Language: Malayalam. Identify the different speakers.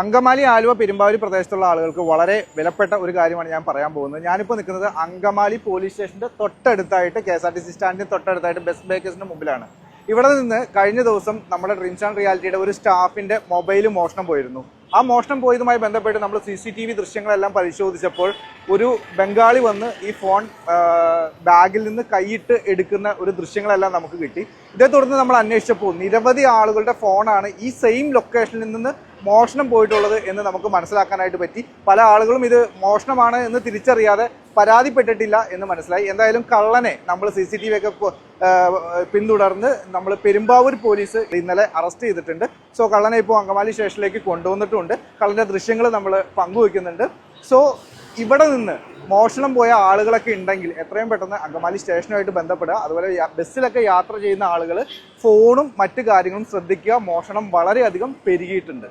Speaker 1: അങ്കമാലി ആലുവ പെരുമ്പാവൂർ പ്രദേശത്തുള്ള ആളുകൾക്ക് വളരെ വിലപ്പെട്ട ഒരു കാര്യമാണ് ഞാൻ പറയാൻ പോകുന്നത്. ഞാനിപ്പോൾ നിൽക്കുന്നത് അങ്കമാലി പോലീസ് സ്റ്റേഷന്റെ തൊട്ടടുത്തായിട്ട് KSRTC സ്റ്റാൻഡിന് തൊട്ടടുത്തായിട്ട് ബെസ്റ്റ് ബേക്കേഴ്സിന്റെ മുമ്പിലാണ്. ഇവിടെ നിന്ന് കഴിഞ്ഞ ദിവസം നമ്മുടെ ഡ്രീംസ് ആൻഡ് റിയാലിറ്റിയുടെ ഒരു സ്റ്റാഫിന്റെ മൊബൈൽ മോഷണം പോയിരുന്നു. ആ മോഷണം പോയതുമായി ബന്ധപ്പെട്ട് നമ്മൾ CCTV ദൃശ്യങ്ങളെല്ലാം പരിശോധിച്ചപ്പോൾ ഒരു ബംഗാളി വന്ന് ഈ ഫോൺ ബാഗിൽ നിന്ന് കൈയിട്ട് എടുക്കുന്ന ഒരു ദൃശ്യങ്ങളെല്ലാം നമുക്ക് കിട്ടി. ഇതേ തുടർന്ന് നമ്മൾ അന്വേഷിച്ചപ്പോൾ നിരവധി ആളുകളുടെ ഫോണാണ് ഈ സെയിം ലൊക്കേഷനിൽ നിന്ന് മോഷണം പോയിട്ടുള്ളത് എന്ന് നമുക്ക് മനസ്സിലാക്കാനായിട്ട് പറ്റി. പല ആളുകളും ഇത് മോഷണമാണ് എന്ന് തിരിച്ചറിയാതെ പരാതിപ്പെട്ടിട്ടില്ല എന്ന് മനസ്സിലായി. എന്തായാലും കള്ളനെ നമ്മൾ CCTV ഒക്കെ പിന്തുടർന്ന് നമ്മൾ പെരുമ്പാവൂർ പോലീസ് ഇന്നലെ അറസ്റ്റ് ചെയ്തിട്ടുണ്ട്. സോ കള്ളനെ ഇപ്പോൾ അങ്കമാലി സ്റ്റേഷനിലേക്ക് കൊണ്ടുവന്നിട്ടുണ്ട്. കള്ളന്റെ ദൃശ്യങ്ങൾ നമ്മൾ പങ്കുവെക്കുന്നുണ്ട്. സോ ഇവിടെ നിന്ന് മോഷണം പോയ ആളുകളൊക്കെ ഉണ്ടെങ്കിൽ എത്രയും പെട്ടെന്ന് അങ്കമാലി സ്റ്റേഷനുമായിട്ട് ബന്ധപ്പെടുക. അതുപോലെ ബസ്സിലൊക്കെ യാത്ര ചെയ്യുന്ന ആളുകൾ ഫോണും മറ്റു കാര്യങ്ങളും ശ്രദ്ധിക്കുക. മോഷണം വളരെയധികം പെരുകിയിട്ടുണ്ട്.